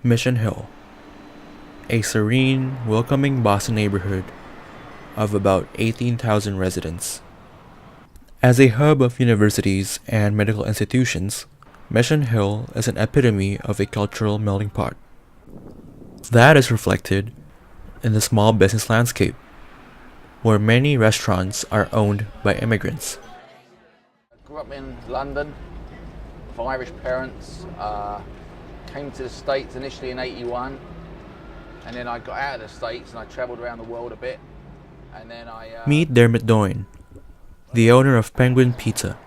Mission Hill, a serene, welcoming Boston neighborhood of about 18,000 residents. As a hub of universities and medical institutions, Mission Hill is an epitome of a cultural melting pot. That is reflected in the small business landscape, where many restaurants are owned by immigrants. I grew up in London with Irish parents, came to the States initially in '81, and then I got out of the States and I travelled around the world a bit, and then Meet Dermot Doyne, the owner of Penguin Pizza,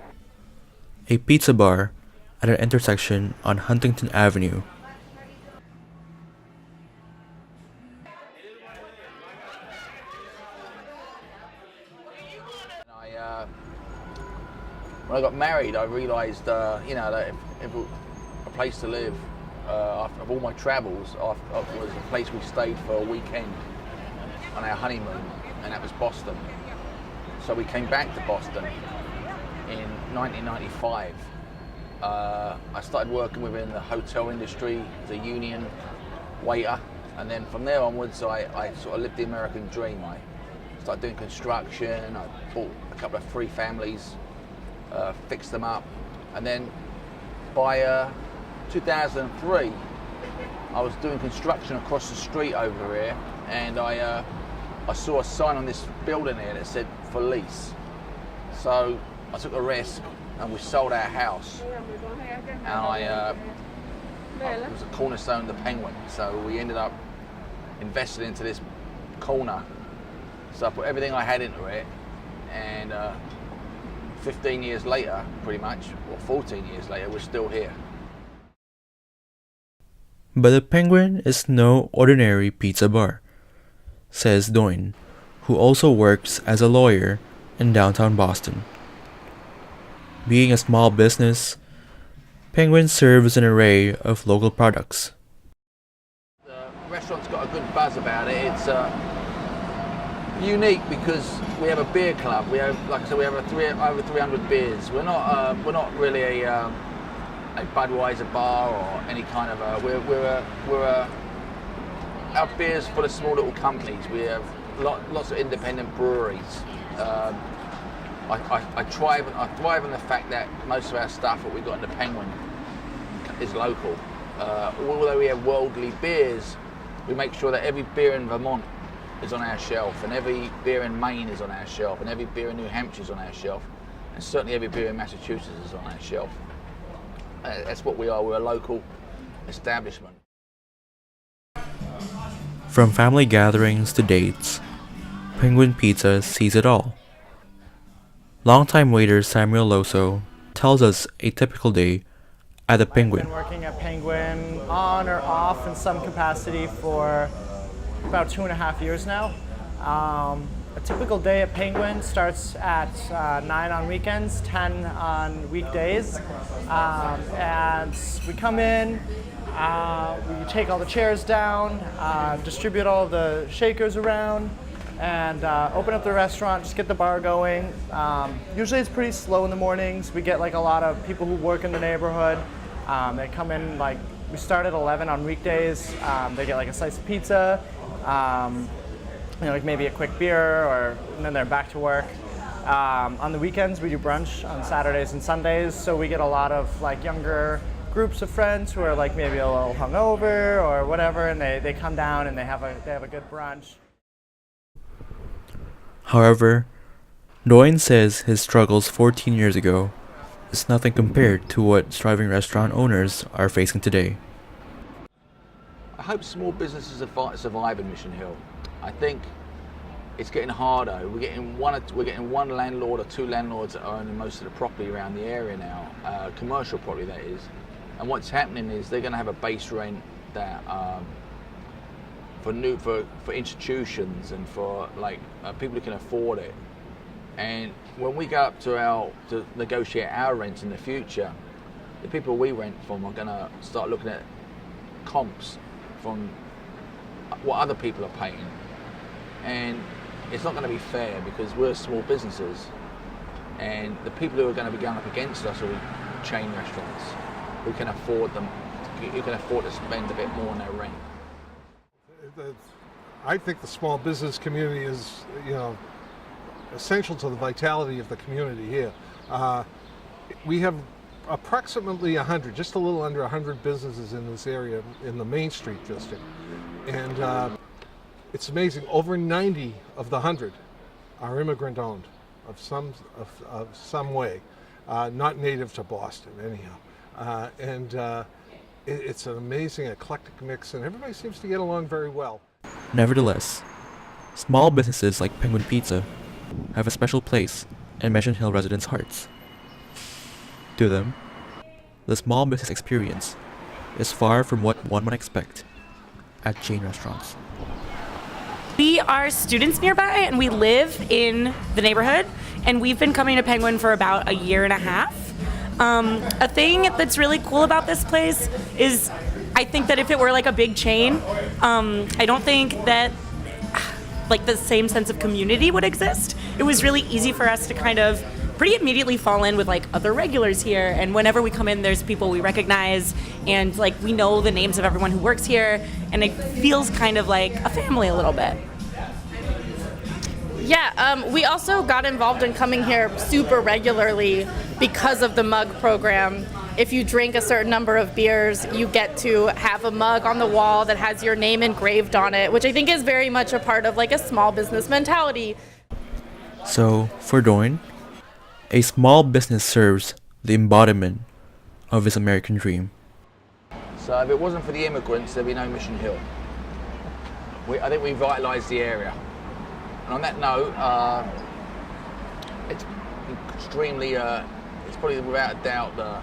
a pizza bar at an intersection on Huntington Avenue. When I got married, I realised, that if a place to live, after all my travels, was a place we stayed for a weekend on our honeymoon, and that was Boston. So we came back to Boston in 1995. I started working within the hotel industry as a union waiter, and then from there onwards, I sort of lived the American dream. I started doing construction. I bought a couple of free families, fixed them up, and then by 2003 I was doing construction across the street over here, and I saw a sign on this building here that said for lease. So I took a risk and we sold our house, and it was a cornerstone of the Penguin, so we ended up investing into this corner. So I put everything I had into it, and 15 years later, pretty much, or 14 years later, we're still here. But the Penguin is no ordinary pizza bar, says Doyne, who also works as a lawyer in downtown Boston. Being a small business, Penguin serves an array of local products. The restaurant's got a good buzz about it. It's unique because we have a beer club. We have, like I said, we have over 300 beers. We're not really a Budweiser bar or any kind of our beers for the small little companies. We have lots of independent breweries. I thrive on the fact that most of our stuff that we got in the Penguin is local. Although we have worldly beers, we make sure that every beer in Vermont is on our shelf, and every beer in Maine is on our shelf, and every beer in New Hampshire is on our shelf, and certainly every beer in Massachusetts is on our shelf. That's what we are. We're a local establishment. From family gatherings to dates, Penguin Pizza sees it all. Longtime waiter Samuel Loso tells us a typical day at the Penguin. I've been working at Penguin on or off in some capacity for about 2.5 years now. A typical day at Penguin starts at 9 on weekends, 10 on weekdays, and we come in, we take all the chairs down, distribute all the shakers around, and open up the restaurant, just get the bar going. Usually it's pretty slow in the mornings. We get like a lot of people who work in the neighborhood. They come in, like, we start at 11 on weekdays. They get like a slice of pizza, like maybe a quick beer, and then they're back to work. On the weekends we do brunch on Saturdays and Sundays, so we get a lot of like younger groups of friends who are like maybe a little hungover or whatever, and they come down and they have a good brunch. However, Doyne says his struggles 14 years ago is nothing compared to what striving restaurant owners are facing today. I hope small businesses survive in Mission Hill. I think it's getting harder. We're getting one landlord or two landlords that are owning most of the property around the area now, commercial property that is. And what's happening is they're going to have a base rent that for institutions and for like people who can afford it. And when we go up to negotiate our rents in the future, the people we rent from are going to start looking at comps from what other people are paying, and it's not going to be fair because we're small businesses, and the people who are going to be going up against us are chain restaurants who can afford them who can afford to spend a bit more on their rent. I think the small business community is, essential to the vitality of the community here. We have approximately 100, just a little under 100 businesses in this area in the Main Street district. And it's amazing, over 90 of the 100 are immigrant owned of some way, not native to Boston anyhow. It's an amazing eclectic mix, and everybody seems to get along very well. Nevertheless, small businesses like Penguin Pizza have a special place in Mission Hill residents' hearts. To them, the small business experience is far from what one might expect at chain restaurants. We are students nearby and we live in the neighborhood, and we've been coming to Penguin for about a year and a half. A thing that's really cool about this place is I think that if it were like a big chain, I don't think that like the same sense of community would exist. It was really easy for us to kind of pretty immediately fall in with like other regulars here, and whenever we come in there's people we recognize, and like we know the names of everyone who works here, and it feels kind of like a family a little bit. Yeah, we also got involved in coming here super regularly because of the mug program. If you drink a certain number of beers, you get to have a mug on the wall that has your name engraved on it, which I think is very much a part of like a small business mentality. So, for Doyne, a small business serves the embodiment of his American dream. So if it wasn't for the immigrants, there'd be no Mission Hill. I think we vitalised the area. And on that note, it's extremely, it's probably without a doubt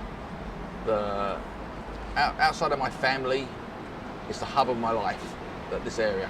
outside of my family, it's the hub of my life, this area.